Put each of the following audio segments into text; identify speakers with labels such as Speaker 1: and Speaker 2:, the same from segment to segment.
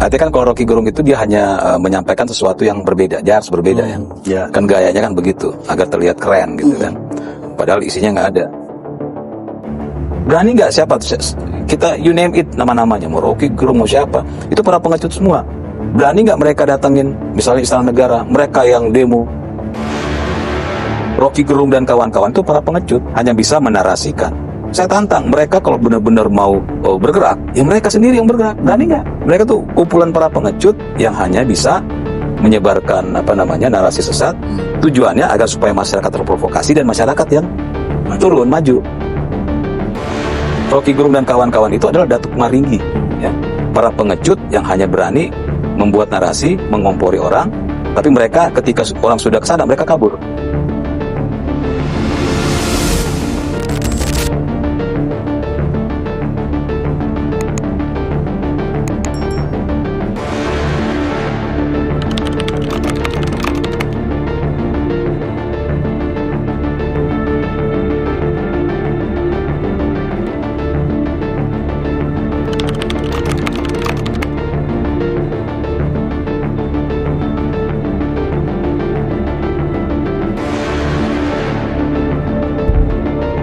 Speaker 1: Artinya kan kalau Rocky Gerung itu dia hanya menyampaikan sesuatu yang berbeda, dia harus berbeda ya. Kan gayanya kan begitu, agar terlihat keren gitu kan. Padahal isinya nggak ada. Berani nggak siapa? Kita you name it nama-namanya, mau Rocky Gerung mau siapa? Itu para pengecut semua. Berani nggak mereka datengin, misalnya Istana Negara, mereka yang demo. Rocky Gerung dan kawan-kawan itu para pengecut, hanya bisa menarasikan. Saya tantang mereka kalau benar-benar mau bergerak, ya mereka sendiri yang bergerak. Berani nggak? Mereka tuh kumpulan para pengecut yang hanya bisa menyebarkan narasi sesat. Tujuannya agar supaya masyarakat terprovokasi dan masyarakat yang turun maju. Rocky Gerung dan kawan-kawan itu adalah Datuk Maringgi, ya. Para pengecut yang hanya berani membuat narasi, mengompori orang, tapi mereka ketika orang sudah kesana mereka kabur.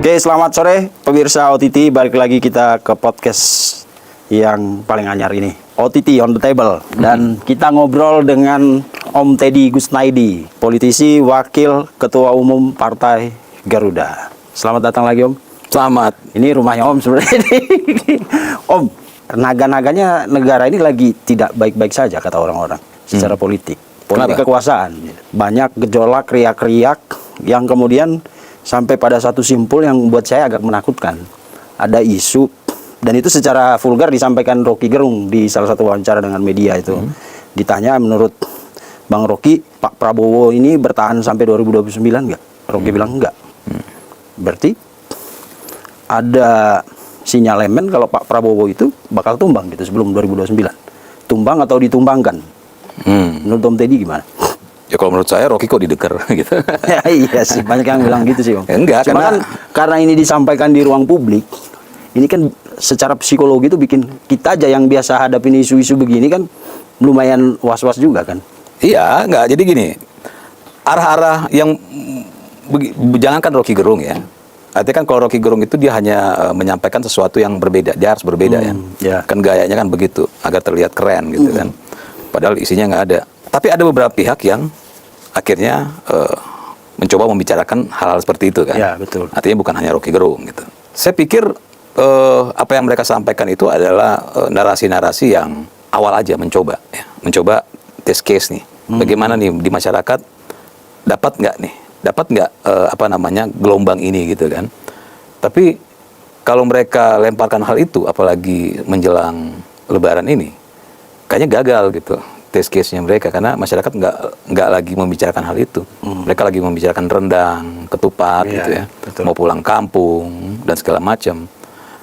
Speaker 2: Oke, selamat sore pemirsa OTT. Balik lagi kita ke podcast yang paling anyar ini, OTT on the table. Dan kita ngobrol dengan Om Teddy Gusnaidi, politisi, wakil ketua umum Partai Garuda. Selamat datang lagi, Om.
Speaker 1: Selamat.
Speaker 2: Ini rumahnya Om sebenarnya. Om, naga-naganya negara ini lagi tidak baik-baik saja kata orang-orang secara politik kekuasaan. Banyak gejolak, riak-riak yang kemudian sampai pada satu simpul yang buat saya agak menakutkan. Ada isu, dan itu secara vulgar disampaikan Rocky Gerung di salah satu wawancara dengan media itu. Ditanya menurut Bang Rocky, Pak Prabowo ini bertahan sampai 2029 nggak? Rocky bilang enggak. Berarti ada sinyalemen kalau Pak Prabowo itu bakal tumbang gitu sebelum 2029. Tumbang atau ditumbangkan? Menurut Om Teddy gimana?
Speaker 1: Ya kalau menurut saya Rocky kok dideker gitu.
Speaker 2: Ya, iya sih, banyak yang bilang gitu sih, Om.
Speaker 1: Enggak,
Speaker 2: Cuma karena ini disampaikan di ruang publik, ini kan secara psikologi itu bikin kita aja yang biasa hadapin isu-isu begini kan lumayan was-was juga kan.
Speaker 1: Iya, enggak. Jadi gini, arah-arah yang jangankan Rocky Gerung ya. Artinya kan kalau Rocky Gerung itu dia hanya menyampaikan sesuatu yang berbeda, dia harus berbeda ya. Kan gayanya kan begitu, agar terlihat keren gitu kan. Padahal isinya nggak ada. Tapi ada beberapa pihak yang akhirnya mencoba membicarakan hal-hal seperti itu kan.
Speaker 2: Ya, betul.
Speaker 1: Artinya bukan hanya Rocky Gerung gitu. Saya pikir apa yang mereka sampaikan itu adalah narasi-narasi yang awal aja mencoba test case nih. Bagaimana nih di masyarakat dapat nggak gelombang ini gitu kan. Tapi kalau mereka lemparkan hal itu apalagi menjelang Lebaran ini kayaknya gagal gitu test case-nya mereka, karena masyarakat nggak lagi membicarakan hal itu. Mereka lagi membicarakan rendang, ketupat gitu ya, mau pulang kampung dan segala macam.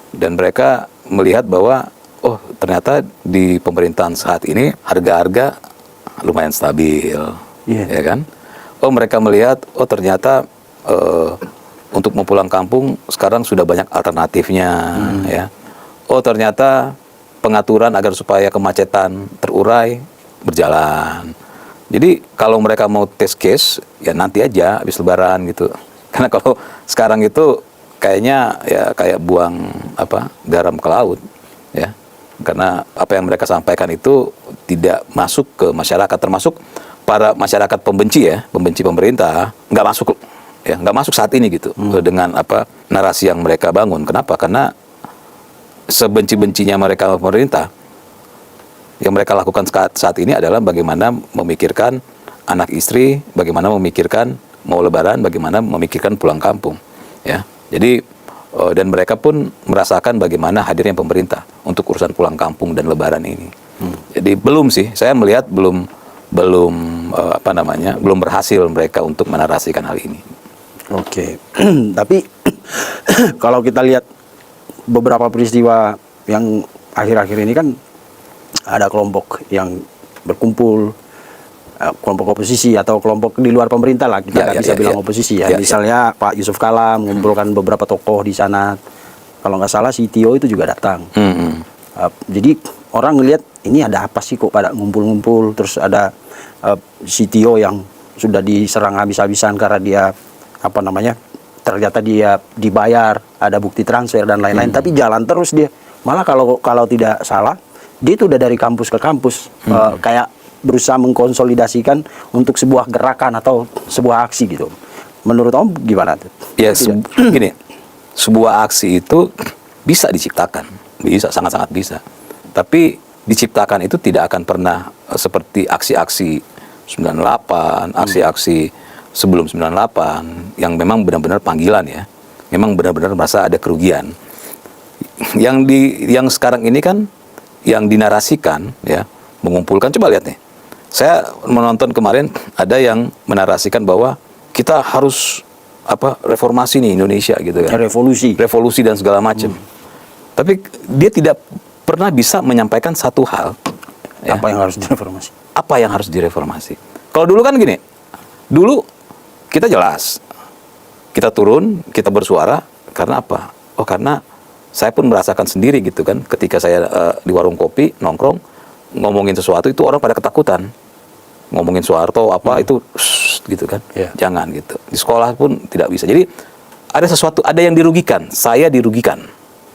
Speaker 1: Dan mereka melihat bahwa oh ternyata di pemerintahan saat ini harga-harga lumayan stabil, ya kan? Oh mereka melihat oh ternyata untuk mau pulang kampung sekarang sudah banyak alternatifnya, ya. Oh ternyata pengaturan agar supaya kemacetan terurai berjalan. Jadi kalau mereka mau test case ya nanti aja habis Lebaran gitu. Karena kalau sekarang itu kayaknya ya kayak buang garam ke laut ya. Karena apa yang mereka sampaikan itu tidak masuk ke masyarakat, termasuk para masyarakat pembenci pemerintah nggak masuk saat ini gitu dengan narasi yang mereka bangun. Kenapa? Karena sebenci-bencinya mereka pemerintah, yang mereka lakukan saat ini adalah bagaimana memikirkan anak istri, bagaimana memikirkan mau Lebaran, bagaimana memikirkan pulang kampung, ya. Jadi dan mereka pun merasakan bagaimana hadirnya pemerintah untuk urusan pulang kampung dan Lebaran ini. Jadi belum sih, saya melihat belum berhasil mereka untuk menarasikan hal ini.
Speaker 2: Oke, tapi kalau kita lihat beberapa peristiwa yang akhir-akhir ini kan ada kelompok yang berkumpul, kelompok oposisi atau kelompok di luar pemerintah lah, kita nggak bisa bilang oposisi ya. Misalnya Pak Yusuf Kala mengumpulkan beberapa tokoh di sana, kalau nggak salah si Tio itu juga datang. Jadi orang ngelihat ini ada apa sih kok pada ngumpul-ngumpul, terus ada CTO yang sudah diserang habis-habisan karena dia apa namanya, ternyata dia dibayar, ada bukti transfer dan lain-lain, tapi jalan terus dia. Malah kalau tidak salah, dia itu udah dari kampus ke kampus, kayak berusaha mengkonsolidasikan untuk sebuah gerakan atau sebuah aksi gitu. Menurut Om gimana tuh?
Speaker 1: Ya, gini, sebuah aksi itu bisa diciptakan, bisa, sangat-sangat bisa. Tapi diciptakan itu tidak akan pernah seperti aksi-aksi 98, aksi-aksi sebelum 98 yang memang benar-benar panggilan ya. Memang benar-benar merasa ada kerugian. Yang sekarang ini kan yang dinarasikan ya, mengumpulkan, coba lihat nih. Saya menonton kemarin ada yang menarasikan bahwa kita harus reformasi nih Indonesia gitu kan. Revolusi dan segala macam. Tapi dia tidak pernah bisa menyampaikan satu hal.
Speaker 2: Apa yang harus direformasi?
Speaker 1: Apa yang harus direformasi? Kalau dulu kan gini. Dulu kita jelas. Kita turun, kita bersuara karena apa? Oh, karena saya pun merasakan sendiri gitu kan, ketika saya di warung kopi nongkrong ngomongin sesuatu itu orang pada ketakutan. Ngomongin Soeharto itu gitu kan. Jangan gitu. Di sekolah pun tidak bisa. Jadi ada sesuatu, ada yang dirugikan. Saya dirugikan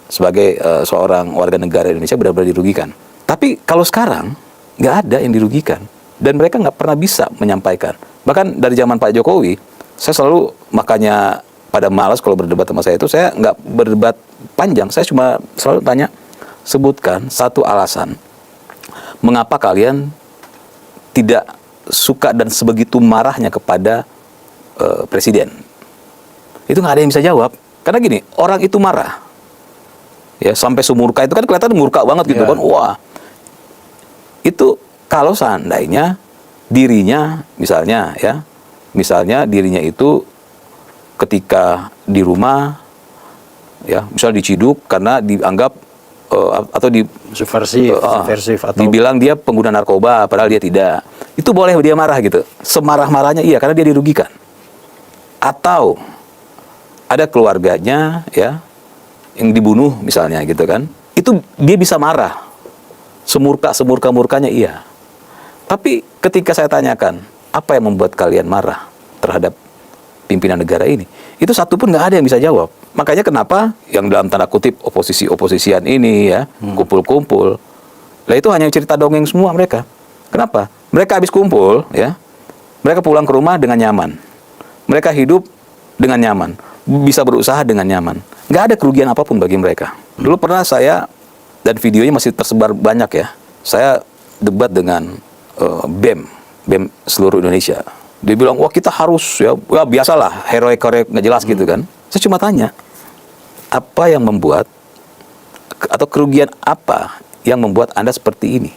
Speaker 1: sebagai seorang warga negara Indonesia, benar-benar dirugikan. Tapi kalau sekarang nggak ada yang dirugikan dan mereka nggak pernah bisa menyampaikan. Bahkan dari zaman Pak Jokowi, saya selalu, makanya pada malas kalau berdebat sama saya itu, saya nggak berdebat panjang. Saya cuma selalu tanya, sebutkan satu alasan mengapa kalian tidak suka dan sebegitu marahnya kepada presiden. Itu nggak ada yang bisa jawab. Karena gini, orang itu marah. Ya, sampai sumurka itu kan kelihatan murka banget gitu kan. Wah. Itu kalau seandainya dirinya misalnya dirinya itu ketika di rumah ya, misalnya diciduk karena dianggap atau
Speaker 2: subversif atau
Speaker 1: dibilang dia pengguna narkoba padahal dia tidak. Itu boleh dia marah gitu. Semarah-marahnya iya, karena dia dirugikan. Atau ada keluarganya ya yang dibunuh misalnya gitu kan. Itu dia bisa marah. Semurka-murkanya iya. Tapi ketika saya tanyakan, apa yang membuat kalian marah terhadap pimpinan negara ini? Itu satu pun nggak ada yang bisa jawab. Makanya kenapa yang dalam tanda kutip oposisian ini ya, kumpul-kumpul. Lah itu hanya cerita dongeng semua mereka. Kenapa? Mereka habis kumpul ya, mereka pulang ke rumah dengan nyaman. Mereka hidup dengan nyaman, bisa berusaha dengan nyaman. Nggak ada kerugian apapun bagi mereka. Dulu pernah saya, dan videonya masih tersebar banyak ya, saya debat dengan BEM seluruh Indonesia. Dia bilang, wah kita harus ya biasalah, heroik nggak jelas gitu kan. Saya cuma tanya, apa yang membuat, atau kerugian apa yang membuat Anda seperti ini?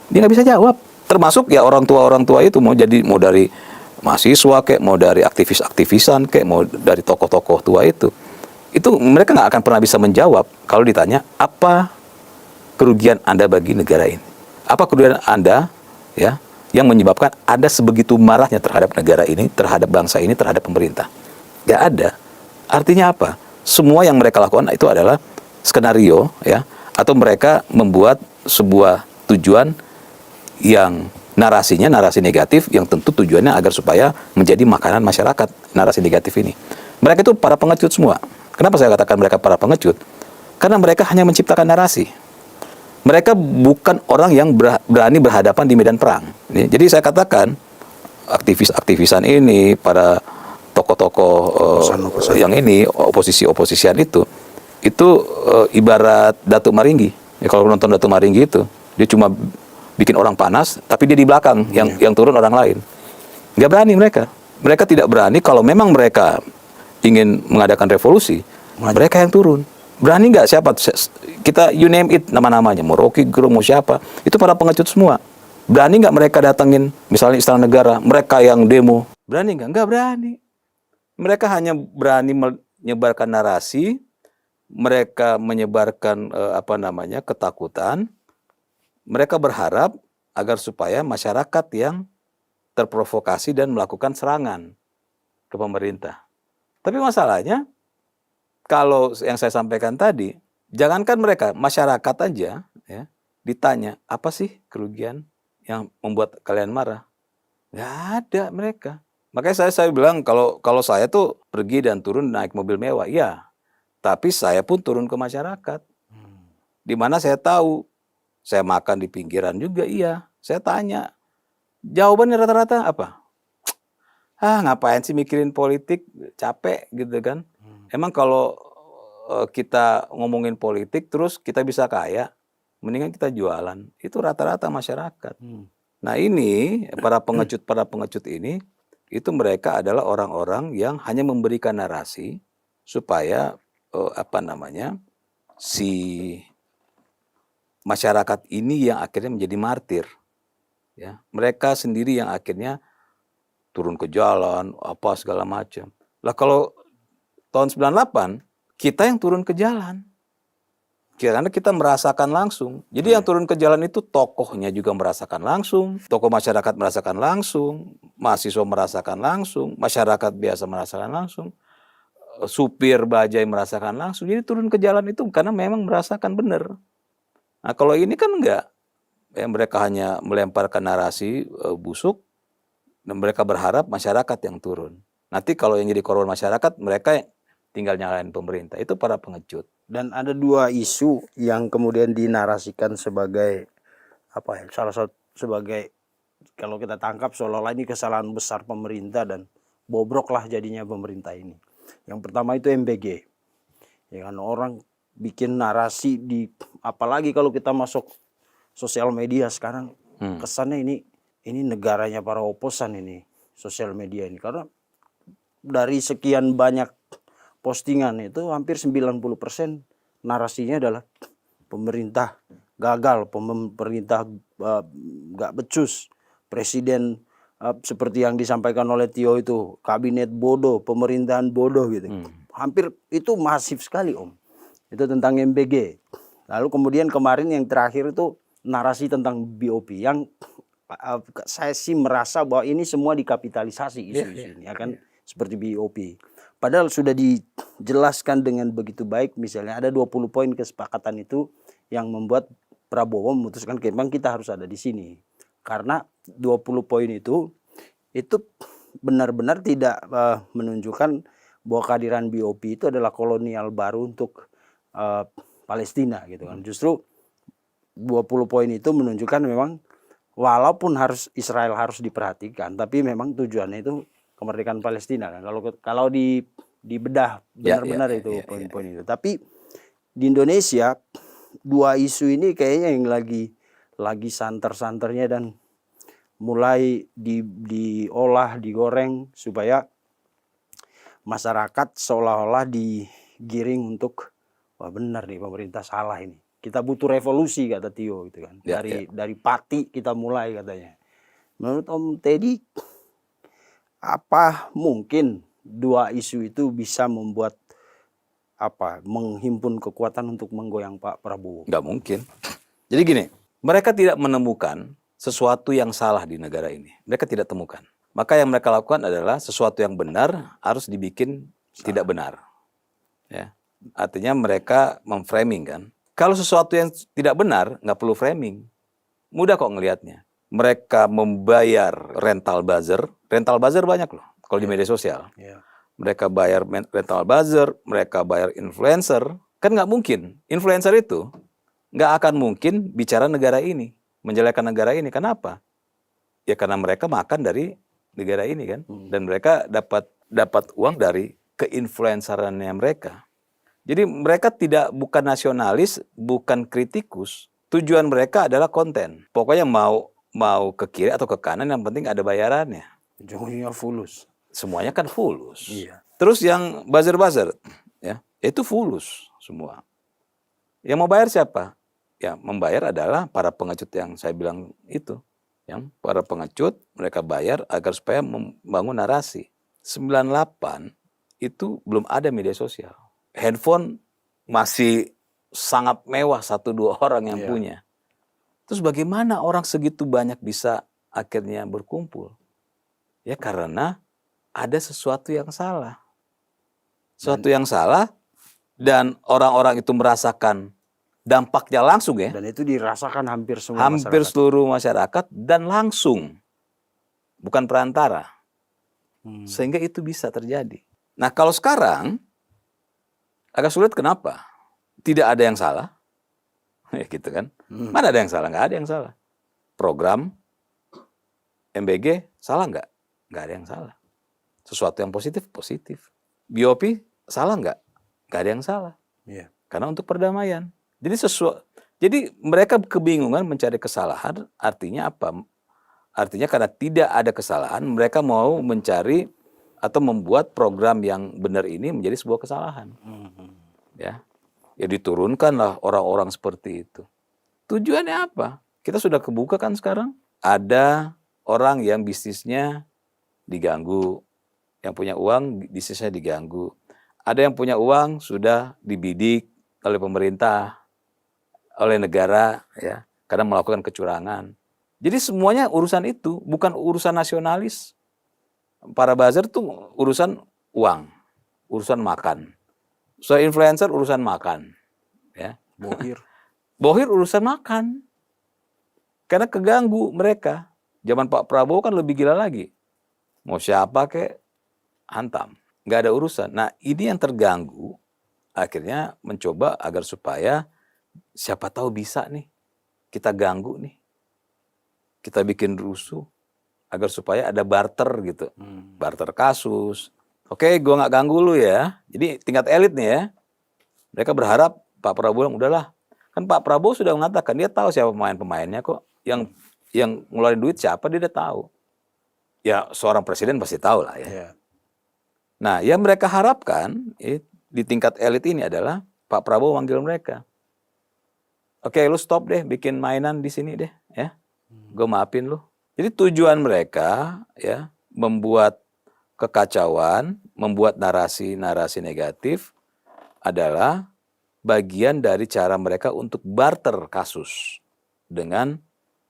Speaker 1: Dia nggak bisa jawab. Termasuk ya orang tua itu mau dari mahasiswa kayak, mau dari aktivisan kayak, mau dari tokoh-tokoh tua itu mereka nggak akan pernah bisa menjawab kalau ditanya apa kerugian Anda bagi negara ini, apa kerugian Anda ya yang menyebabkan Anda sebegitu marahnya terhadap negara ini, terhadap bangsa ini, terhadap pemerintah. Nggak ada. Artinya apa? Semua yang mereka lakukan itu adalah skenario ya, atau mereka membuat sebuah tujuan yang narasinya narasi negatif, yang tentu tujuannya agar supaya menjadi makanan masyarakat narasi negatif ini. Mereka itu para pengecut semua. Kenapa saya katakan mereka para pengecut? Karena mereka hanya menciptakan narasi. Mereka bukan orang yang berani berhadapan di medan perang. Jadi saya katakan aktivisan ini, para tokoh-tokoh yang ini, oposisian itu ibarat Datuk Maringgi. Ya, kalau nonton Datuk Maringgi itu, dia cuma bikin orang panas, tapi dia di belakang yang turun orang lain. Nggak berani mereka. Mereka tidak berani kalau memang mereka ingin mengadakan revolusi, mereka yang turun. Berani nggak siapa? Kita you name it nama-namanya, mau Rocky Gerung, mau siapa? Itu para pengecut semua. Berani nggak mereka datengin misalnya Istana Negara, mereka yang demo? Berani nggak? Nggak berani. Mereka hanya berani menyebarkan narasi, mereka menyebarkan ketakutan. Mereka berharap agar supaya masyarakat yang terprovokasi dan melakukan serangan ke pemerintah. Tapi masalahnya, kalau yang saya sampaikan tadi, jangankan mereka, masyarakat aja, ya, ditanya, apa sih kerugian yang membuat kalian marah? Nggak ada mereka. Makanya saya bilang kalau saya tuh pergi dan turun naik mobil mewah, ya. Tapi saya pun turun ke masyarakat. Di mana saya tahu, saya makan di pinggiran juga, iya. Saya tanya, jawabannya rata-rata apa? Ngapain sih mikirin politik, capek gitu kan. Emang kalau kita ngomongin politik terus kita bisa kaya, mendingan kita jualan. Itu rata-rata masyarakat. Nah ini, para pengecut ini, itu mereka adalah orang-orang yang hanya memberikan narasi supaya si masyarakat ini yang akhirnya menjadi martir. Ya, mereka sendiri yang akhirnya turun ke jalan, apa segala macam. Lah kalau tahun 98 kita yang turun ke jalan. Karena kita merasakan langsung. Jadi yang turun ke jalan itu tokohnya juga merasakan langsung, tokoh masyarakat merasakan langsung, mahasiswa merasakan langsung, masyarakat biasa merasakan langsung, supir bajai merasakan langsung. Jadi turun ke jalan itu karena memang merasakan benar. Nah kalau ini kan enggak. Ya, mereka hanya melemparkan narasi busuk dan mereka berharap masyarakat yang turun. Nanti kalau yang jadi korban masyarakat, mereka tinggal nyalain pemerintah. Itu para pengecut.
Speaker 2: Dan ada dua isu yang kemudian dinarasikan sebagai salah satu sebagai, kalau kita tangkap seolah-olah ini kesalahan besar pemerintah dan bobroklah jadinya pemerintah ini. Yang pertama itu MBG. Ya kan, orang bikin narasi apalagi kalau kita masuk sosial media sekarang, kesannya ini negaranya para oposan ini sosial media ini, karena dari sekian banyak postingan itu hampir 90% narasinya adalah pemerintah gagal, pemerintah gak becus, presiden seperti yang disampaikan oleh Tio itu, kabinet bodoh, pemerintahan bodoh gitu. Hampir itu masif sekali Om. Itu tentang MBG. Lalu kemudian kemarin yang terakhir itu narasi tentang BOP yang saya sih merasa bahwa ini semua dikapitalisasi isu-isu ini akan seperti BOP. Padahal sudah dijelaskan dengan begitu baik, misalnya ada 20 poin kesepakatan itu yang membuat Prabowo memutuskan memang kita harus ada di sini. Karena 20 poin itu benar-benar tidak menunjukkan bahwa kehadiran BOP itu adalah kolonial baru untuk Palestina gitu kan. Justru 20 poin itu menunjukkan memang walaupun Israel harus diperhatikan, tapi memang tujuannya itu kemerdekaan Palestina kan. Kalau dibedah benar-benar itu poin-poin itu. Tapi di Indonesia dua isu ini kayaknya yang lagi santer-santernya dan mulai diolah, digoreng supaya masyarakat seolah-olah digiring untuk wah benar nih pemerintah salah ini. Kita butuh revolusi kata Tio gitu kan. Dari Pati kita mulai katanya. Menurut Om Teddy, apa mungkin dua isu itu bisa membuat menghimpun kekuatan untuk menggoyang Pak Prabowo?
Speaker 1: Nggak mungkin. Jadi gini, mereka tidak menemukan sesuatu yang salah di negara ini. Mereka tidak temukan. Maka yang mereka lakukan adalah sesuatu yang benar harus dibikin tidak benar. Ya. Artinya mereka memframing kan. Kalau sesuatu yang tidak benar, nggak perlu framing. Mudah kok ngelihatnya. Mereka membayar rental buzzer. Rental buzzer banyak loh kalau di media sosial. Mereka bayar rental buzzer, mereka bayar influencer. Kan nggak mungkin. Influencer itu nggak akan mungkin bicara negara ini, menjelekkan negara ini. Kenapa? Ya karena mereka makan dari negara ini kan. Dan mereka dapat uang dari keinfluencerannya mereka. Jadi mereka bukan nasionalis, bukan kritikus. Tujuan mereka adalah konten. Pokoknya mau ke kiri atau ke kanan, yang penting ada bayarannya.
Speaker 2: Ujungnya fulus.
Speaker 1: Semuanya kan fulus.
Speaker 2: Iya.
Speaker 1: Terus yang buzzer-buzzer, ya itu fulus semua. Yang mau bayar siapa? Ya membayar adalah para pengecut yang saya bilang itu. Yang para pengecut mereka bayar agar supaya membangun narasi. 98 itu belum ada media sosial. Handphone masih sangat mewah, 1-2 orang yang punya. Terus bagaimana orang segitu banyak bisa akhirnya berkumpul? Ya karena ada sesuatu yang salah. Sesuatu yang salah dan orang-orang itu merasakan dampaknya langsung ya.
Speaker 2: Dan itu dirasakan hampir semua
Speaker 1: Hampir
Speaker 2: masyarakat.
Speaker 1: seluruh masyarakat dan langsung. Bukan perantara. Sehingga itu bisa terjadi. Nah kalau sekarang agak sulit, kenapa? Tidak ada yang salah. Ya gitu kan. Mana ada yang salah? Nggak ada yang salah. Program MBG salah nggak? Nggak ada yang salah. Sesuatu yang positif, positif. BOP salah nggak? Nggak ada yang salah.
Speaker 2: Iya.
Speaker 1: Karena untuk perdamaian. Jadi mereka kebingungan mencari kesalahan, artinya apa? Artinya karena tidak ada kesalahan, mereka mau mencari atau membuat program yang benar ini menjadi sebuah kesalahan. Ya diturunkanlah orang-orang seperti itu. Tujuannya apa? Kita sudah kebuka kan sekarang. Ada orang yang bisnisnya diganggu, yang punya uang bisnisnya diganggu. Ada yang punya uang sudah dibidik oleh pemerintah, oleh negara, ya, karena melakukan kecurangan. Jadi semuanya urusan itu, bukan urusan nasionalis. Para buzzer tuh urusan uang, urusan makan. So influencer urusan makan, ya. Bohir urusan makan. Karena keganggu mereka. Zaman Pak Prabowo kan lebih gila lagi. Mau siapa kek hantam, nggak ada urusan. Nah ini yang terganggu, akhirnya mencoba agar supaya siapa tahu bisa nih kita ganggu nih, kita bikin rusuh agar supaya ada barter gitu, barter kasus. Oke, gue nggak ganggu lu ya. Jadi tingkat elit nih ya, mereka berharap Pak Prabowo udahlah. Kan Pak Prabowo sudah mengatakan dia tahu siapa pemain-pemainnya kok, yang ngeluarin duit siapa dia udah tahu. Ya seorang presiden pasti tahu lah ya.
Speaker 2: Iya.
Speaker 1: Nah, yang mereka harapkan di tingkat elit ini adalah Pak Prabowo manggil mereka. Oke, lu stop deh bikin mainan di sini deh, ya. Gue maafin lu. Jadi tujuan mereka ya membuat kekacauan, membuat narasi-narasi negatif adalah bagian dari cara mereka untuk barter kasus dengan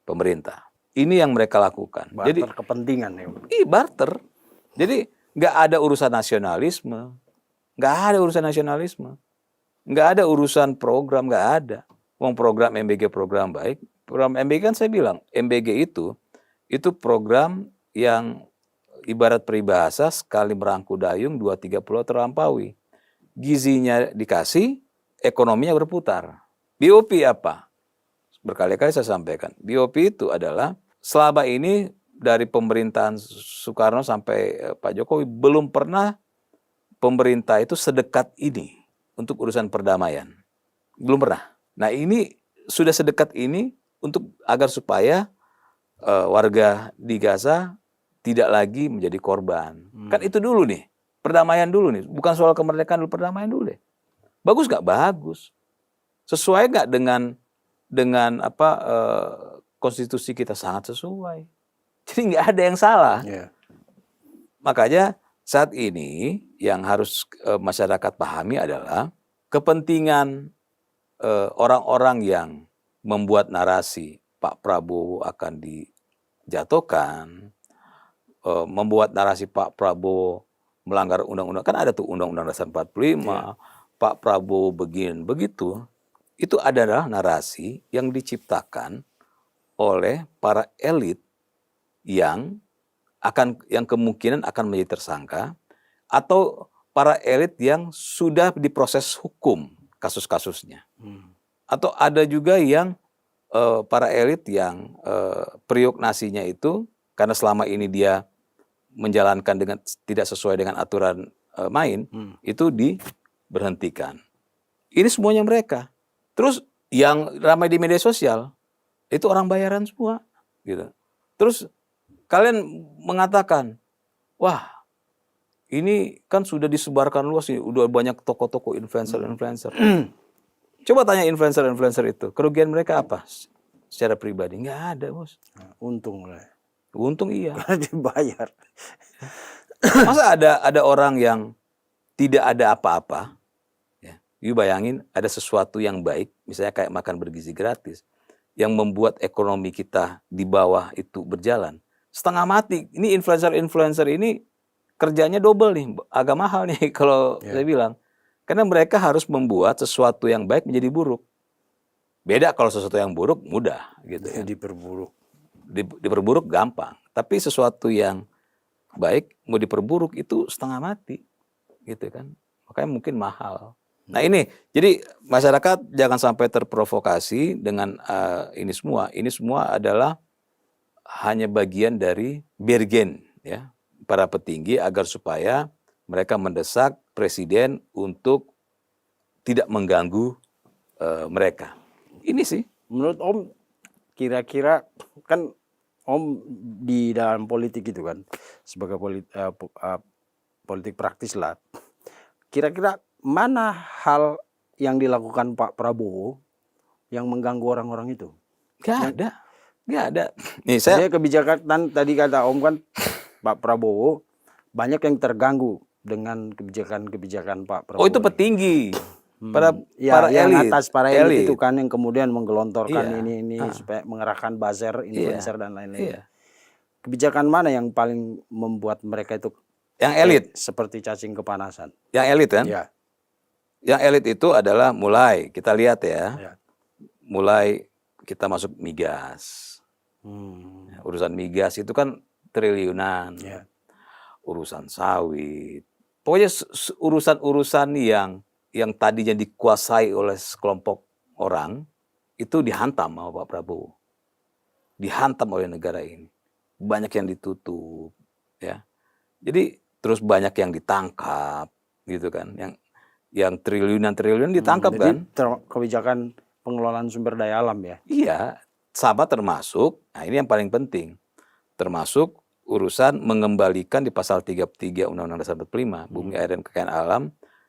Speaker 1: pemerintah. Ini yang mereka lakukan.
Speaker 2: Barter
Speaker 1: Jadi
Speaker 2: kepentingan ya.
Speaker 1: barter. Jadi nggak ada urusan nasionalisme, nggak ada urusan nasionalisme, nggak ada urusan program, nggak ada. Wong program MBG program baik, program MBG kan saya bilang MBG itu program yang ibarat peribahasa sekali merangku dayung 2-3 pulau terlampaui. Gizinya dikasih, ekonominya berputar. BOP apa? Berkali-kali saya sampaikan. BOP itu adalah selama ini dari pemerintahan Soekarno sampai Pak Jokowi belum pernah pemerintah itu sedekat ini untuk urusan perdamaian. Belum pernah. Nah ini sudah sedekat ini untuk agar supaya warga di Gaza tidak lagi menjadi korban. Kan itu dulu nih. Perdamaian dulu nih. Bukan soal kemerdekaan dulu, perdamaian dulu deh. Bagus nggak? Bagus. Sesuai nggak dengan apa konstitusi kita? Sangat sesuai. Jadi nggak ada yang salah.
Speaker 2: Yeah.
Speaker 1: Makanya saat ini yang harus masyarakat pahami adalah kepentingan orang-orang yang membuat narasi Pak Prabowo akan dijatuhkan, membuat narasi Pak Prabowo melanggar undang-undang, kan ada tuh Undang-Undang Dasar 45, Pak Prabowo begini begitu. Itu adalah narasi yang diciptakan oleh para elit yang kemungkinan akan menjadi tersangka, atau para elit yang sudah diproses hukum kasus-kasusnya. Atau ada juga yang para elit yang periuk nasinya itu karena selama ini dia menjalankan dengan tidak sesuai dengan aturan main, itu diberhentikan. Ini semuanya mereka. Terus yang ramai di media sosial itu orang bayaran semua, gitu. Terus kalian mengatakan, wah ini kan sudah disebarkan luas nih, udah banyak toko-toko influencer. Coba tanya influencer itu, kerugian mereka apa secara pribadi? Nggak ada, bos.
Speaker 2: Untung lah.
Speaker 1: Untung iya.
Speaker 2: Dibayar.
Speaker 1: Masa ada orang yang tidak ada apa-apa? Ya, you bayangin ada sesuatu yang baik, misalnya kayak makan bergizi gratis, yang membuat ekonomi kita di bawah itu berjalan. Setengah mati. Ini influencer ini kerjanya double nih, agak mahal nih kalau saya bilang. Karena mereka harus membuat sesuatu yang baik menjadi buruk. Beda kalau sesuatu yang buruk mudah gitu ya.
Speaker 2: Diperburuk.
Speaker 1: Diperburuk gampang. Tapi sesuatu yang baik mau diperburuk itu setengah mati gitu kan. Makanya mungkin mahal. Nah ini, jadi masyarakat jangan sampai terprovokasi dengan ini semua. Ini semua adalah hanya bagian dari bergen ya para petinggi agar supaya mereka mendesak presiden untuk tidak mengganggu mereka. Ini sih.
Speaker 2: Menurut Om, kira-kira kan Om di dalam politik itu kan sebagai politik praktis lah. Kira-kira mana hal yang dilakukan Pak Prabowo yang mengganggu orang-orang itu?
Speaker 1: Gak ada. Nih saya
Speaker 2: Dia kebijakan tadi kata Om kan Pak Prabowo banyak yang terganggu dengan kebijakan Pak Prabowo.
Speaker 1: oh itu petinggi. Para
Speaker 2: yang
Speaker 1: elit,
Speaker 2: atas para elit itu kan yang kemudian menggelontorkan
Speaker 1: Iya.
Speaker 2: ini supaya mengerahkan buzzer, influencer dan lain-lain.
Speaker 1: Iya.
Speaker 2: Kebijakan mana yang paling membuat mereka itu
Speaker 1: Yang elit,
Speaker 2: seperti cacing kepanasan?
Speaker 1: yang elit kan?
Speaker 2: Ya.
Speaker 1: Yang elit itu adalah mulai kita lihat ya,
Speaker 2: Ya.
Speaker 1: mulai kita masuk migas. Urusan migas itu kan triliunan,
Speaker 2: Ya.
Speaker 1: urusan sawit, pokoknya urusan-urusan yang tadinya dikuasai oleh sekelompok orang itu dihantam sama Pak Prabowo, dihantam oleh negara ini, banyak yang ditutup, ya, jadi terus banyak yang ditangkap, gitu kan, yang triliunan ditangkap
Speaker 2: Jadi
Speaker 1: kan,
Speaker 2: kebijakan pengelolaan sumber daya alam ya.
Speaker 1: iya, sama termasuk, nah ini yang paling penting, termasuk urusan mengembalikan di pasal 33 Undang-Undang Dasar 45, bumi, air, dan kekayaan alam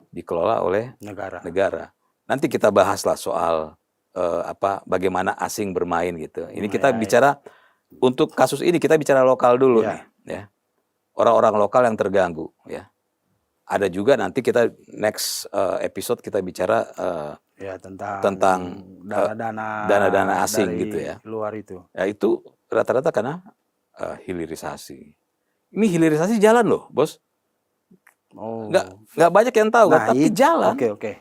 Speaker 1: dikelola oleh negara. Nanti kita bahaslah soal bagaimana asing bermain gitu. Ini kita bicara untuk kasus ini kita bicara lokal dulu nih, ya. Orang-orang lokal yang terganggu, ya. Ada juga nanti kita next episode kita bicara
Speaker 2: ya
Speaker 1: tentang dana-dana asing
Speaker 2: dari
Speaker 1: gitu ya.
Speaker 2: Luar itu.
Speaker 1: Ya itu rata-rata karena hilirisasi. Ini hilirisasi jalan loh, Bos.
Speaker 2: Oh.
Speaker 1: Nggak banyak yang tahu kan, tapi jalan.
Speaker 2: Oke.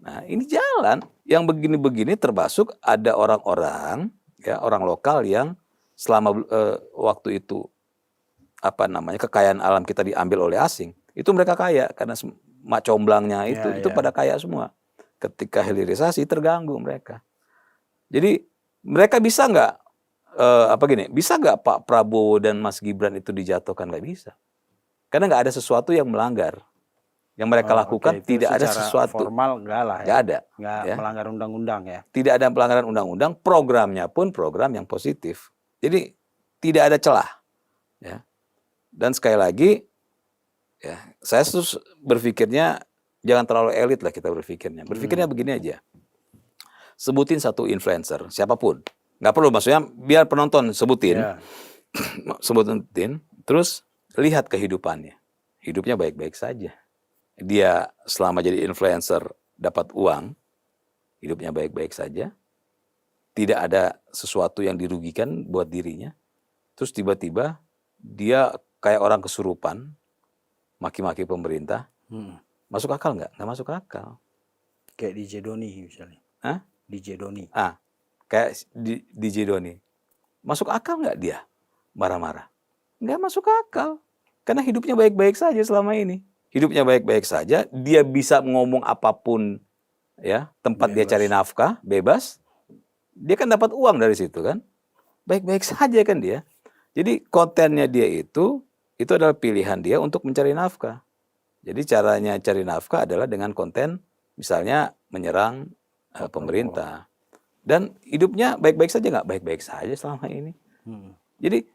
Speaker 1: Nah, ini jalan. Yang begini-begini termasuk ada orang-orang, ya, orang lokal yang selama waktu itu kekayaan alam kita diambil oleh asing. Itu mereka kaya karena mak comblangnya itu pada kaya semua. Ketika hilirisasi terganggu mereka. Jadi mereka bisa nggak bisa nggak Pak Prabowo dan Mas Gibran itu dijatuhkan? Nggak bisa. Karena nggak ada sesuatu yang melanggar. Yang mereka lakukan tidak ada sesuatu.
Speaker 2: Formal enggak lah ya.
Speaker 1: Nggak ada.
Speaker 2: Nggak
Speaker 1: ya.
Speaker 2: melanggar undang-undang ya.
Speaker 1: Tidak ada pelanggaran undang-undang, programnya pun program yang positif. Jadi tidak ada celah. Ya. Dan sekali lagi, ya, saya terus berpikirnya jangan terlalu elit lah kita berpikirnya. Berpikirnya begini aja. Sebutin satu influencer, siapapun. Nggak perlu, maksudnya biar penonton sebutin.
Speaker 2: Ya.
Speaker 1: Sebutin, terus lihat kehidupannya. Hidupnya baik-baik saja. Dia selama jadi influencer dapat uang, hidupnya baik-baik saja. Tidak ada sesuatu yang dirugikan buat dirinya. Terus tiba-tiba dia kayak orang kesurupan, maki-maki pemerintah. Masuk akal nggak? Nggak masuk akal.
Speaker 2: Kayak DJ Doni misalnya.
Speaker 1: Hah?
Speaker 2: DJ Doni.
Speaker 1: Kayak DJ Doni. Masuk akal nggak dia marah-marah? Nggak masuk akal. Karena hidupnya baik-baik saja selama ini. Hidupnya baik-baik saja, dia bisa ngomong apapun, ya, tempat dia cari nafkah, bebas. Dia kan dapat uang dari situ kan. Baik-baik saja kan dia. Jadi kontennya dia itu adalah pilihan dia untuk mencari nafkah. Jadi caranya cari nafkah adalah dengan konten misalnya menyerang pemerintah. Dan hidupnya baik-baik saja nggak? Baik-baik saja selama ini. Jadi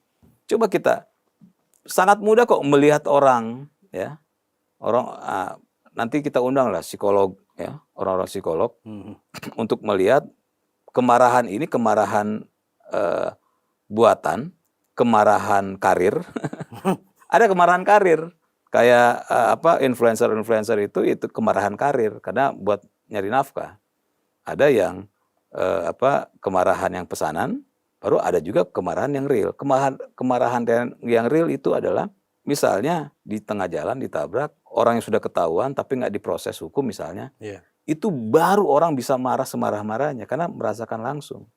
Speaker 1: coba kita, sangat mudah kok melihat orang, ya. Orang nanti kita undang lah psikolog, ya, orang-orang psikolog untuk melihat kemarahan ini, kemarahan buatan, kemarahan karir. Ada kemarahan karir. Kayak influencer itu kemarahan karir karena buat nyari nafkah. Ada yang kemarahan yang pesanan, baru ada juga kemarahan yang real. Kemarahan yang real itu adalah misalnya di tengah jalan ditabrak orang yang sudah ketahuan tapi nggak diproses hukum misalnya.
Speaker 2: Yeah.
Speaker 1: itu baru orang bisa marah semarah-marahnya karena merasakan langsung.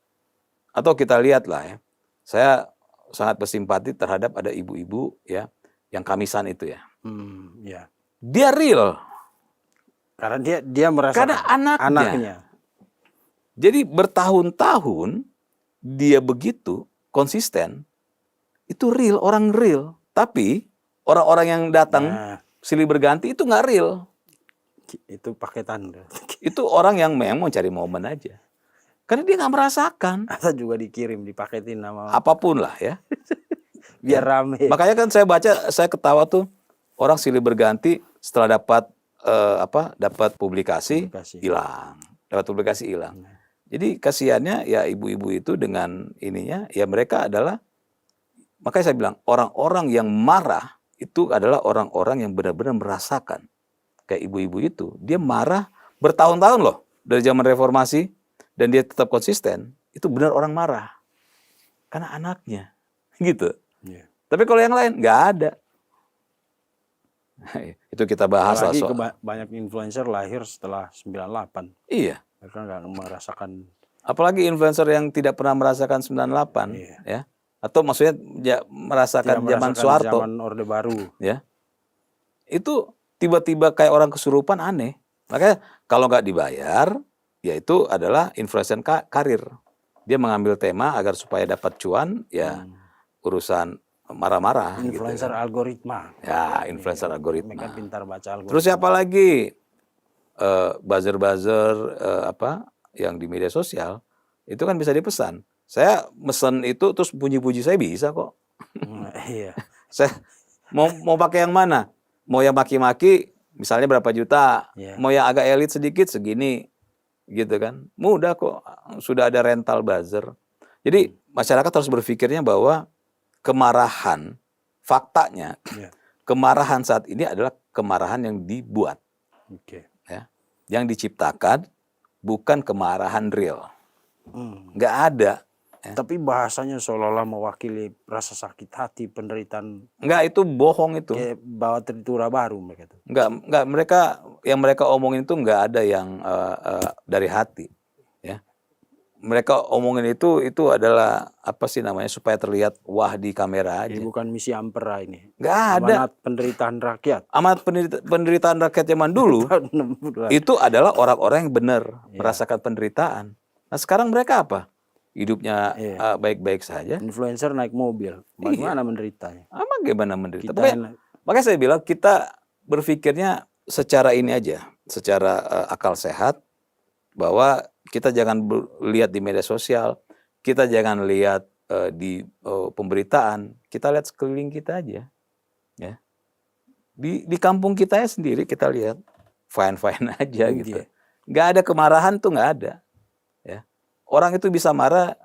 Speaker 1: Atau kita lihatlah ya, saya sangat bersimpati terhadap ada ibu-ibu ya yang kamisan itu ya.
Speaker 2: Ya.
Speaker 1: Dia real
Speaker 2: Karena dia merasakan
Speaker 1: karena anaknya. Jadi bertahun-tahun dia begitu konsisten, itu real, orang real. Tapi orang-orang yang datang
Speaker 2: Nah,
Speaker 1: silih berganti itu nggak real.
Speaker 2: itu paketan.
Speaker 1: Itu orang yang memang mau cari momen aja. Karena dia nggak merasakan
Speaker 2: Atau juga dikirim, dipaketin nama
Speaker 1: apapun lah ya.
Speaker 2: biar rame.
Speaker 1: Makanya kan saya baca, saya ketawa tuh orang silih berganti setelah dapat dapat publikasi
Speaker 2: Publikasi.
Speaker 1: hilang, dapat publikasi hilang. Jadi kasihannya ya ibu-ibu itu dengan ininya ya mereka adalah, makanya saya bilang orang-orang yang marah itu adalah orang-orang yang benar-benar merasakan. Kayak ibu-ibu itu, dia marah bertahun-tahun loh dari zaman reformasi dan dia tetap konsisten. Itu benar orang marah karena anaknya, gitu.
Speaker 2: Iya.
Speaker 1: Tapi kalau yang lain nggak ada. Itu kita bahas lah
Speaker 2: Apalagi
Speaker 1: soal.
Speaker 2: banyak influencer lahir setelah 98.
Speaker 1: Iya.
Speaker 2: Mereka nggak merasakan.
Speaker 1: Apalagi influencer yang tidak pernah merasakan 98,
Speaker 2: Iya.
Speaker 1: ya. Atau maksudnya merasakan zaman Soeharto,
Speaker 2: zaman Orde Baru.
Speaker 1: ya. Itu tiba-tiba kayak orang kesurupan, aneh. Makanya kalau nggak dibayar, ya itu adalah influencer karir. Dia mengambil tema agar supaya dapat cuan, ya urusan marah-marah.
Speaker 2: Influencer
Speaker 1: gitu.
Speaker 2: algoritma.
Speaker 1: Ya, influencer
Speaker 2: Mereka
Speaker 1: algoritma.
Speaker 2: pintar baca algoritma.
Speaker 1: Terus siapa lagi? Buzzer-buzzer yang di media sosial itu kan bisa dipesan. Saya mesen itu terus puji-puji saya bisa kok.
Speaker 2: Iya.
Speaker 1: Saya mau pakai yang mana? Mau yang maki-maki misalnya berapa juta?
Speaker 2: Iya.
Speaker 1: Mau yang agak elit sedikit segini, gitu kan? Mudah kok. Sudah ada rental buzzer. Jadi masyarakat harus berpikirnya bahwa kemarahan, faktanya,
Speaker 2: Iya.
Speaker 1: kemarahan saat ini adalah kemarahan yang dibuat.
Speaker 2: Oke.
Speaker 1: Ya, yang diciptakan bukan kemarahan real, nggak ada. Ya.
Speaker 2: Tapi bahasanya seolah-olah mewakili rasa sakit hati, penderitaan,
Speaker 1: Nggak, itu bohong itu.
Speaker 2: kayak bawa tritura baru mereka tuh.
Speaker 1: Nggak mereka omongin itu nggak ada yang dari hati. Ya, mereka omongin itu adalah apa sih namanya supaya terlihat wah di kamera aja.
Speaker 2: Ini bukan misi Ampera ini.
Speaker 1: Nggak ada.
Speaker 2: Amanat penderitaan rakyat.
Speaker 1: Amanat penderitaan rakyat zaman dulu itu adalah orang-orang yang benar merasakan penderitaan. Nah sekarang mereka apa? Hidupnya baik-baik saja.
Speaker 2: Influencer naik mobil, bagaimana menderitanya?
Speaker 1: Bagaimana menderita?
Speaker 2: Kita
Speaker 1: Makanya saya bilang kita berpikirnya secara ini aja, secara akal sehat, bahwa kita jangan lihat di media sosial, kita jangan lihat di pemberitaan, kita lihat sekeliling kita aja, ya. Di kampung kita ya sendiri kita lihat fine-fine aja gitu, nggak ada kemarahan tuh nggak ada, ya. Orang itu bisa marah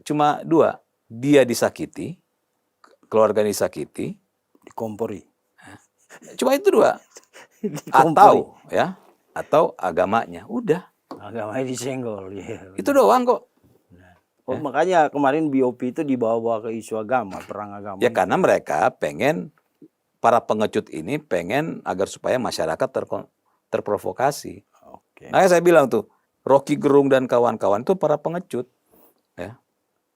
Speaker 1: cuma dua, dia disakiti, keluarga disakiti,
Speaker 2: dikompori.
Speaker 1: cuma itu dua, atau agamanya, udah.
Speaker 2: Agamanya disenggol. Ya.
Speaker 1: Itu doang kok.
Speaker 2: Oh, makanya kemarin BOP itu dibawa ke isu agama, perang agama.
Speaker 1: Ya karena mereka pengen, para pengecut ini pengen agar supaya masyarakat terprovokasi.
Speaker 2: Oke.
Speaker 1: Makanya saya bilang tuh, Rocky Gerung dan kawan-kawan itu para pengecut. Ya,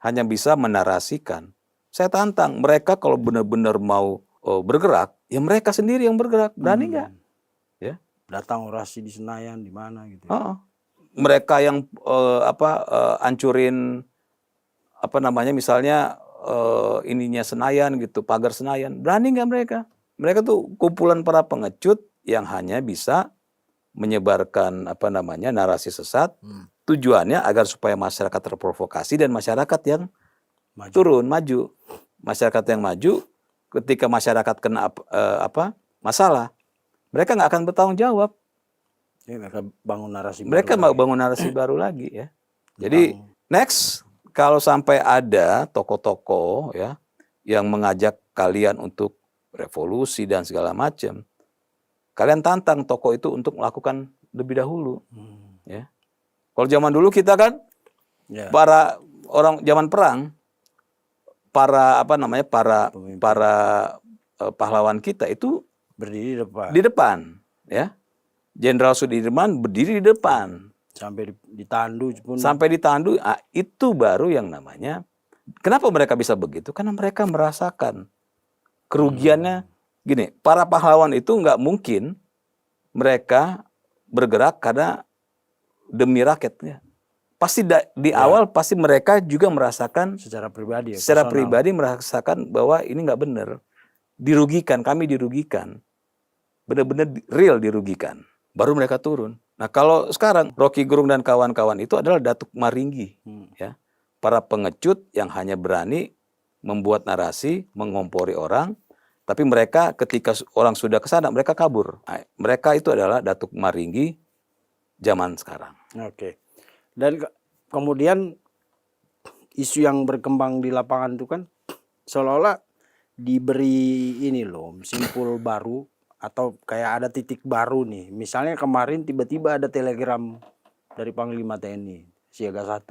Speaker 1: hanya bisa menarasikan. Saya tantang, mereka kalau benar-benar mau bergerak, ya mereka sendiri yang bergerak. Berani nggak? Ya.
Speaker 2: Datang orasi di Senayan, di mana gitu.
Speaker 1: Mereka yang hancurin misalnya ininya Senayan gitu, pagar Senayan, berani nggak mereka? Mereka tuh kumpulan para pengecut yang hanya bisa menyebarkan narasi sesat. Tujuannya agar supaya masyarakat terprovokasi dan masyarakat yang turun maju. Masyarakat yang maju, ketika masyarakat kena masalah, mereka nggak akan bertanggung jawab.
Speaker 2: Ya, mereka bangun narasi
Speaker 1: Mereka
Speaker 2: baru
Speaker 1: mau
Speaker 2: lagi.
Speaker 1: bangun narasi baru lagi ya. Jadi next kalau sampai ada tokoh-tokoh ya yang mengajak kalian untuk revolusi dan segala macam, kalian tantang tokoh itu untuk melakukan lebih dahulu. Ya. Kalau zaman dulu kita kan para orang zaman perang, para pahlawan kita itu
Speaker 2: berdiri
Speaker 1: di depan ya. Jenderal Sudirman berdiri di depan.
Speaker 2: Sampai ditandu pun.
Speaker 1: Sampai ditandu, itu baru yang namanya. Kenapa mereka bisa begitu? Karena mereka merasakan kerugiannya. Gini, para pahlawan itu nggak mungkin mereka bergerak karena demi rakyatnya. Pasti di awal pasti mereka juga merasakan
Speaker 2: secara pribadi ya,
Speaker 1: secara
Speaker 2: personal.
Speaker 1: pribadi merasakan bahwa ini nggak benar. Dirugikan, kami dirugikan. Benar-benar real dirugikan. Baru mereka turun. Nah kalau sekarang Rocky Gerung dan kawan-kawan itu adalah Datuk Maringgi, ya, para pengecut yang hanya berani membuat narasi, mengompori orang, tapi mereka ketika orang sudah ke sana mereka kabur. Nah, mereka itu adalah Datuk Maringgi zaman sekarang.
Speaker 2: Oke. Dan kemudian isu yang berkembang di lapangan itu kan seolah-olah diberi ini loh simpul baru atau kayak ada titik baru nih. Misalnya kemarin tiba-tiba ada telegram dari Panglima TNI Siaga 1.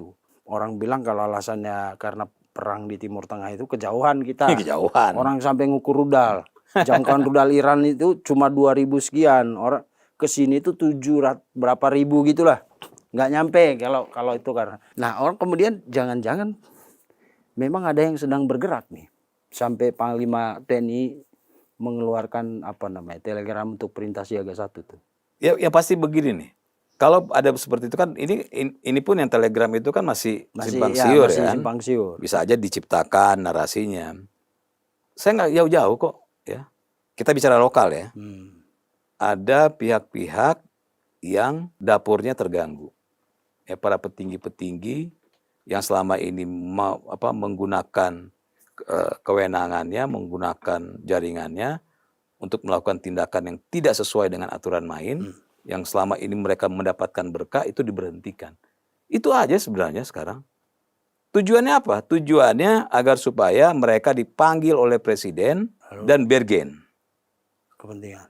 Speaker 2: Orang bilang kalau alasannya karena perang di Timur Tengah itu kejauhan kita.
Speaker 1: Kejauhan.
Speaker 2: Orang sampai ngukur rudal. Jangkauan rudal Iran itu cuma 2.000 sekian. Orang ke sini itu 700 berapa ribu gitulah. Nggak nyampe kalau itu karena. Nah, orang kemudian jangan-jangan memang ada yang sedang bergerak nih. Sampai Panglima TNI mengeluarkan telegram untuk perintah siaga 1 tuh.
Speaker 1: Ya, yang pasti begini nih. Kalau ada seperti itu kan ini pun yang telegram itu kan masih simpang siur ya.
Speaker 2: Simpang siur.
Speaker 1: Bisa aja diciptakan narasinya. Saya nggak jauh-jauh kok ya. Kita bicara lokal ya. Ada pihak-pihak yang dapurnya terganggu. Ya, para petinggi-petinggi yang selama ini menggunakan kewenangannya, menggunakan jaringannya untuk melakukan tindakan yang tidak sesuai dengan aturan main, yang selama ini mereka mendapatkan berkah itu diberhentikan. Itu aja sebenarnya sekarang. Tujuannya apa? Tujuannya agar supaya mereka dipanggil oleh presiden dan bergen.
Speaker 2: Kepentingan.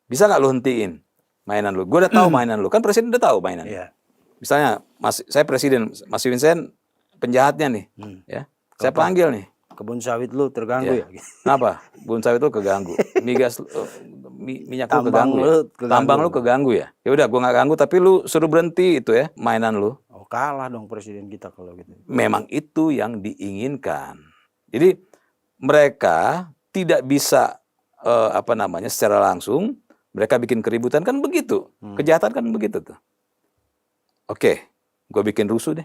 Speaker 1: Bisa nggak lu hentiin mainan lu? Gue udah tahu mainan lu. Kan presiden udah tahu mainan.
Speaker 2: Iya.
Speaker 1: Misalnya, saya presiden, Mas Vincent penjahatnya nih, ya. Saya panggil nih.
Speaker 2: Kebun sawit lu terganggu ya?
Speaker 1: Kenapa? Kebun sawit lu keganggu. Migas, minyak lu
Speaker 2: Tambang
Speaker 1: keganggu.
Speaker 2: lu
Speaker 1: Ya? Tambang lu keganggu ya? Ya udah, gue nggak ganggu, tapi lu suruh berhenti itu ya, mainan lu.
Speaker 2: Oh, kalah dong presiden kita kalau gitu.
Speaker 1: Memang itu yang diinginkan. Jadi mereka tidak bisa secara langsung mereka bikin keributan kan begitu, kejahatan kan begitu tuh. Oke, gue bikin rusuh deh,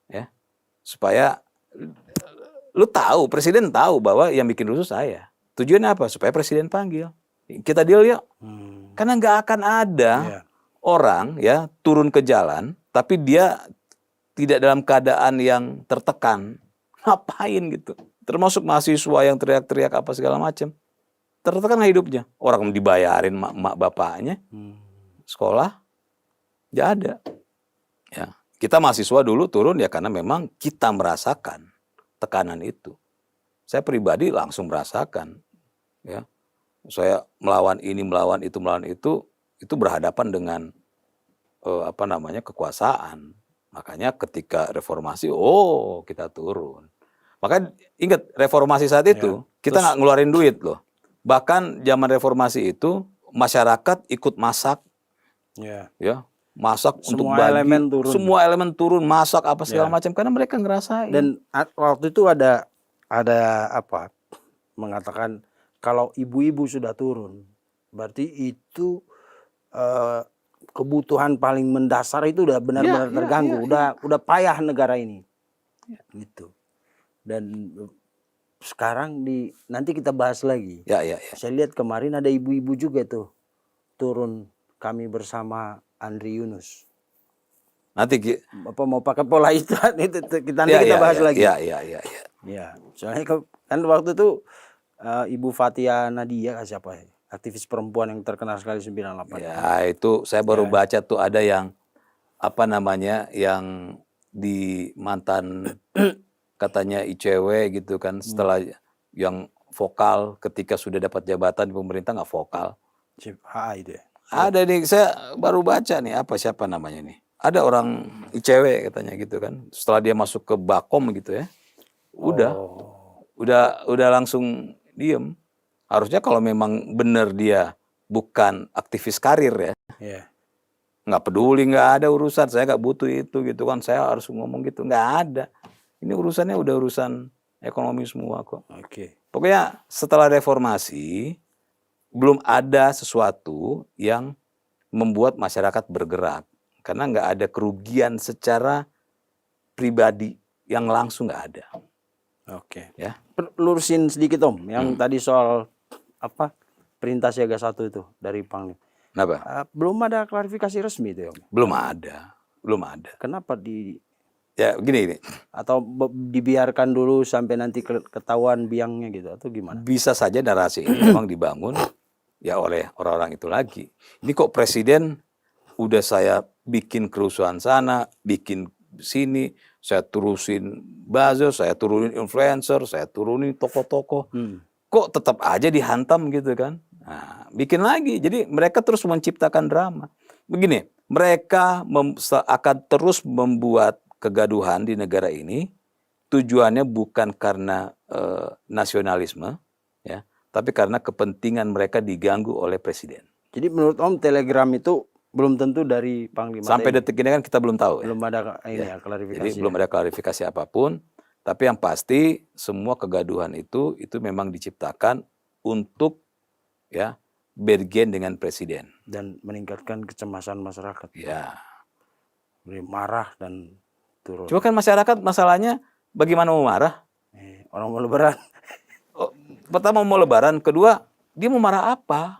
Speaker 1: ya, supaya lu tahu, presiden tahu bahwa yang bikin rusuh saya. Tujuannya apa? Supaya presiden panggil. Kita deal yuk. Karena nggak akan ada orang ya turun ke jalan, tapi dia tidak dalam keadaan yang tertekan. Ngapain gitu? Termasuk mahasiswa yang teriak-teriak apa segala macam. Tertekan hidupnya. Orang dibayarin mak bapaknya, sekolah, nggak ada. Ya, kita mahasiswa dulu turun ya karena memang kita merasakan tekanan itu. Saya pribadi langsung merasakan, ya. Saya melawan ini, melawan itu berhadapan dengan kekuasaan. Makanya ketika reformasi, kita turun. Makanya ingat reformasi saat itu kita nggak ngeluarin duit loh. Bahkan zaman reformasi itu masyarakat ikut masak, ya. Masak untuk bagi, semua elemen turun, masak apa segala macam karena mereka ngerasain.
Speaker 2: Dan waktu itu ada mengatakan kalau ibu-ibu sudah turun, berarti itu kebutuhan paling mendasar itu udah benar-benar terganggu, udah payah negara ini, gitu. Dan sekarang nanti kita bahas lagi. Saya lihat kemarin ada ibu-ibu juga tuh turun, kami bersama Andri Yunus.
Speaker 1: Nanti
Speaker 2: mau pakai pola itu kita bahas lagi. Ya, soalnya kan waktu itu Ibu Fathia Nadia siapa ya? Aktivis perempuan yang terkenal sekali 98.
Speaker 1: Ya, itu saya baru baca tuh ada yang yang di mantan katanya ICW gitu kan, setelah yang vokal ketika sudah dapat jabatan di pemerintah nggak vokal.
Speaker 2: HA itu ya.
Speaker 1: Ada nih, saya baru baca nih, siapa namanya nih. Ada orang ICW katanya gitu kan. Setelah dia masuk ke Bakom gitu ya. Udah langsung diem. Harusnya kalau memang benar dia bukan aktivis karir ya. nggak peduli, nggak ada urusan, saya nggak butuh itu gitu kan, saya harus ngomong gitu, nggak ada. Ini urusannya udah urusan ekonomi semua kok.
Speaker 2: Oke.
Speaker 1: Pokoknya setelah reformasi belum ada sesuatu yang membuat masyarakat bergerak karena nggak ada kerugian secara pribadi yang langsung, nggak ada.
Speaker 2: Oke.
Speaker 1: Ya,
Speaker 2: Lurusin sedikit Om, yang tadi soal apa perintah siaga 1 itu dari Panglima.
Speaker 1: kenapa?
Speaker 2: Belum ada klarifikasi resmi itu ya Om.
Speaker 1: Belum ada, belum ada.
Speaker 2: Kenapa
Speaker 1: Ya gini,
Speaker 2: atau dibiarkan dulu sampai nanti ketahuan biangnya gitu atau gimana?
Speaker 1: bisa saja narasi ini memang dibangun ya oleh orang-orang itu lagi. Ini kok presiden udah saya bikin kerusuhan sana, bikin sini, saya turusin buzzer, saya turunin influencer, saya turunin tokoh-tokoh. Kok tetap aja dihantam gitu kan? Nah, bikin lagi. Jadi mereka terus menciptakan drama. Begini, mereka akan terus membuat kegaduhan di negara ini. Tujuannya bukan karena nasionalisme, ya, tapi karena kepentingan mereka diganggu oleh presiden.
Speaker 2: Jadi menurut Om Telegram itu belum tentu dari Panglima
Speaker 1: Sampai
Speaker 2: TNI?
Speaker 1: detik ini kan kita belum tahu.
Speaker 2: Belum ada ini ya, klarifikasi.
Speaker 1: Jadi belum ada klarifikasi apapun. Tapi yang pasti semua kegaduhan itu memang diciptakan untuk ya bergen dengan presiden.
Speaker 2: Dan meningkatkan kecemasan masyarakat.
Speaker 1: Ya.
Speaker 2: Marah dan turun.
Speaker 1: Cuma kan masyarakat masalahnya bagaimana mau marah?
Speaker 2: Orang mau lebaran.
Speaker 1: Pertama mau lebaran, kedua dia mau marah apa?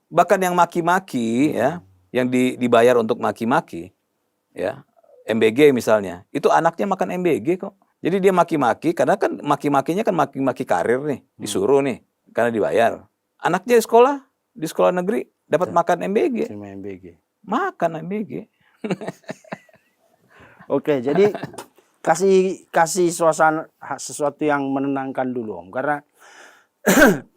Speaker 1: Bahkan yang maki-maki ya, yang dibayar untuk maki-maki ya, MBG misalnya, itu anaknya makan MBG kok. Jadi dia maki-maki karena kan maki-makinya kan maki-maki karir nih, disuruh nih karena dibayar. Anaknya di sekolah negeri dapat makan MBG.
Speaker 2: Cuma MBG.
Speaker 1: Makan MBG.
Speaker 2: Oke, jadi kasih suasana sesuatu yang menenangkan dulu Om, karena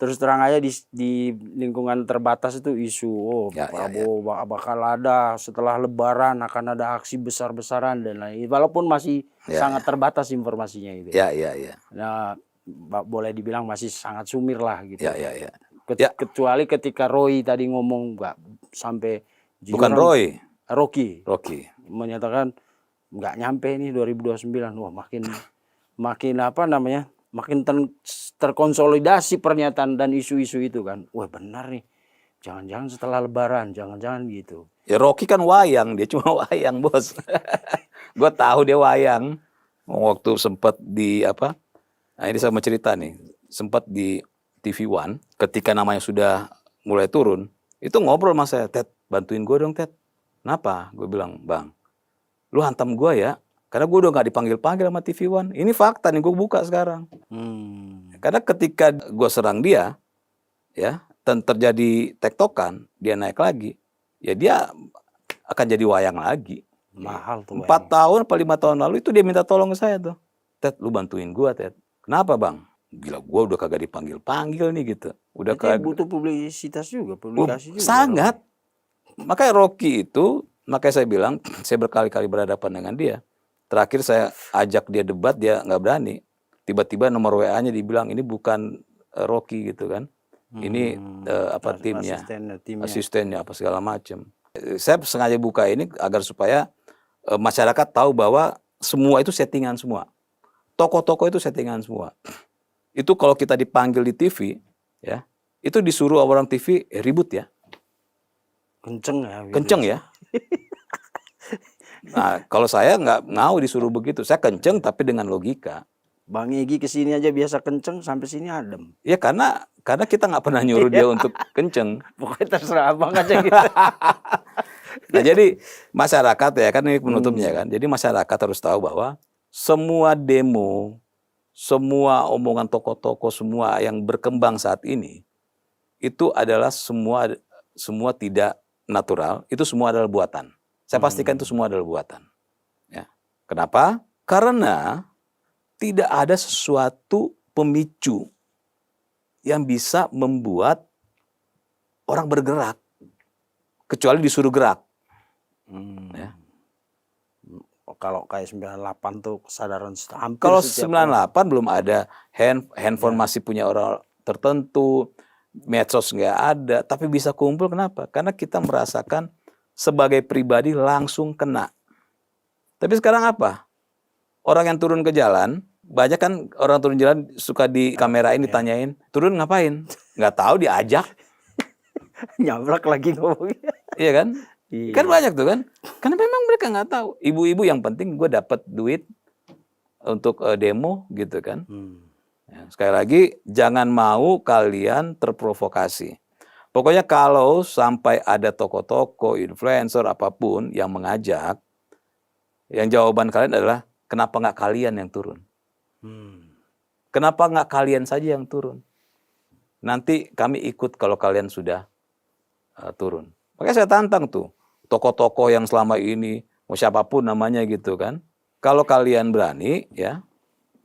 Speaker 2: terus terang aja di lingkungan terbatas itu isu Prabowo bakal ada setelah Lebaran akan ada aksi besar-besaran dan lain, walaupun masih sangat terbatas informasinya itu.
Speaker 1: Ya.
Speaker 2: Nah, boleh dibilang masih sangat sumir lah gitu.
Speaker 1: Ya.
Speaker 2: Kecuali ketika Roy tadi ngomong nggak sampai
Speaker 1: bukan Roy,
Speaker 2: Rocky menyatakan nggak nyampe nih 2029. Wah, makin apa namanya? Makin terkonsolidasi pernyataan dan isu-isu itu kan. Wah, benar nih. Jangan-jangan setelah Lebaran, jangan-jangan gitu.
Speaker 1: Ya Rocky kan wayang, dia cuma wayang, Bos. Gue tahu dia wayang. Waktu sempat di apa? Nah, ini saya mau cerita nih. Sempat di TV One, ketika namanya sudah mulai turun, itu ngobrol sama saya, Ted, bantuin gue dong, Ted. Kenapa? Gue bilang, Bang, lu hantam gue ya, karena gue udah gak dipanggil-panggil sama TV One. Ini fakta nih, gue buka sekarang. Karena ketika gue serang dia, ya, dan terjadi tektokan, dia naik lagi, ya dia akan jadi wayang lagi.
Speaker 2: Mahal tuh.
Speaker 1: 4 tahun atau 5 tahun lalu itu dia minta tolong ke saya tuh. Ted, lu bantuin gue, Ted. Kenapa, Bang? Gila, gue udah kagak dipanggil-panggil nih gitu. Udah
Speaker 2: butuh publisitas juga, publikasi juga.
Speaker 1: Sangat. Makanya Rocky itu, makanya saya bilang, saya berkali-kali berhadapan dengan dia. Terakhir saya ajak dia debat, dia nggak berani. Tiba-tiba nomor WA-nya dibilang ini bukan Rocky gitu kan. Ini timnya, asistennya apa segala macam. Saya sengaja buka ini agar supaya masyarakat tahu bahwa semua itu settingan semua. Tokoh-tokoh itu settingan semua. Itu kalau kita dipanggil di TV, ya, itu disuruh orang TV ribut ya.
Speaker 2: Kenceng ya.
Speaker 1: Kenceng ya. Nah, kalau saya nggak mau disuruh begitu. Saya kenceng tapi dengan logika.
Speaker 2: Bang Egy kesini aja biasa kenceng, sampai sini adem.
Speaker 1: Ya karena kita nggak pernah nyuruh dia untuk kenceng.
Speaker 2: Pokoknya terserah abang aja gitu.
Speaker 1: Nah, jadi masyarakat ya kan ini penutupnya kan. Jadi masyarakat harus tahu bahwa semua demo, semua omongan tokoh-tokoh, semua yang berkembang saat ini itu adalah semua tidak natural. Itu semua adalah buatan. Saya pastikan itu semua adalah buatan. Ya. Kenapa? Karena tidak ada sesuatu pemicu yang bisa membuat orang bergerak kecuali disuruh gerak. Ya.
Speaker 2: Kalau kayak 98 tuh kesadaran hampir.
Speaker 1: Kalau 98 belum ada handphone masih punya orang tertentu, medsos nggak ada, tapi bisa kumpul. Kenapa? Karena kita merasakan sebagai pribadi langsung kena. Tapi sekarang apa? Orang yang turun ke jalan, banyak kan orang turun jalan suka di kamerain ditanyain, turun ngapain? Nggak tahu, diajak.
Speaker 2: Nyablak lagi ngomongnya.
Speaker 1: Iya kan?
Speaker 2: Iya.
Speaker 1: Kan banyak tuh kan? Karena memang mereka nggak tahu. Ibu-ibu yang penting gue dapat duit untuk demo gitu kan. Ya, sekali lagi, jangan mau kalian terprovokasi. Pokoknya kalau sampai ada toko-toko, influencer, apapun yang mengajak, yang jawaban kalian adalah, kenapa nggak kalian yang turun? Kenapa nggak kalian saja yang turun? Nanti kami ikut kalau kalian sudah turun. Makanya saya tantang tuh, tokoh-tokoh yang selama ini, mau siapapun namanya gitu kan, kalau kalian berani, ya,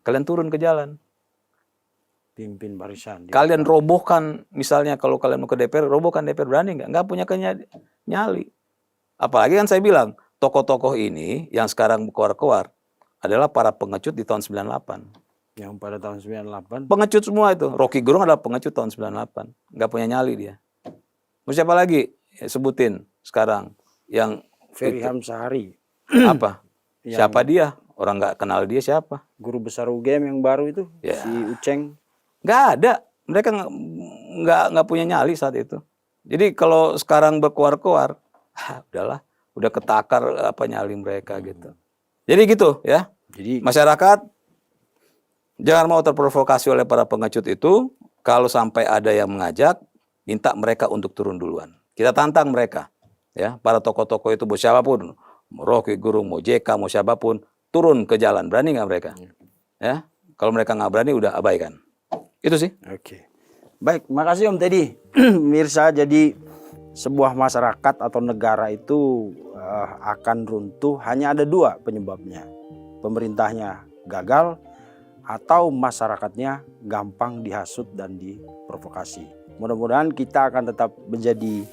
Speaker 1: kalian turun ke jalan.
Speaker 2: Pimpin barisan.
Speaker 1: Kalian robohkan, misalnya kalau kalian mau ke DPR, robohkan DPR, berani nggak? Nggak punya nyali. Apalagi kan saya bilang, tokoh-tokoh ini yang sekarang keluar-keluar adalah para pengecut di tahun 98.
Speaker 2: Yang pada tahun 98.
Speaker 1: Pengecut semua itu. Rocky Gerung adalah pengecut tahun 98. Nggak punya nyali dia. Mau siapa lagi? Ya, sebutin sekarang. Yang
Speaker 2: Ferry Hamsahari.
Speaker 1: apa? Siapa dia? Orang nggak kenal dia siapa?
Speaker 2: Guru besar UGM yang baru itu.
Speaker 1: Ya.
Speaker 2: Si Uceng.
Speaker 1: Nggak ada. Mereka nggak punya nyali saat itu. Jadi kalau sekarang berkuar-kuar, udahlah, udah ketakar apa nyali mereka gitu. Jadi gitu ya.
Speaker 2: Jadi
Speaker 1: Masyarakat jangan mau terprovokasi oleh para pengecut itu. Kalau sampai ada yang mengajak, minta mereka untuk turun duluan. Kita tantang mereka, ya, para tokoh-tokoh itu, mau siapapun, mau Rocky Gerung, mau JK, mau siapapun, turun ke jalan. Berani nggak mereka? Ya, kalau mereka nggak berani, udah abaikan. Itu sih.
Speaker 2: Oke. Baik, makasih Om Teddy. Mirsa, jadi sebuah masyarakat atau negara itu akan runtuh hanya ada dua penyebabnya. Pemerintahnya gagal atau masyarakatnya gampang dihasut dan diprovokasi. Mudah-mudahan kita akan tetap menjadi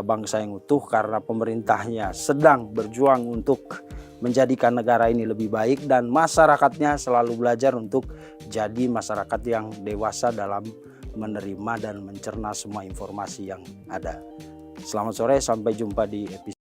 Speaker 2: bangsa yang utuh karena pemerintahnya sedang berjuang untuk menjadikan negara ini lebih baik dan masyarakatnya selalu belajar untuk jadi masyarakat yang dewasa dalam menerima dan mencerna semua informasi yang ada. Selamat sore, sampai jumpa di episode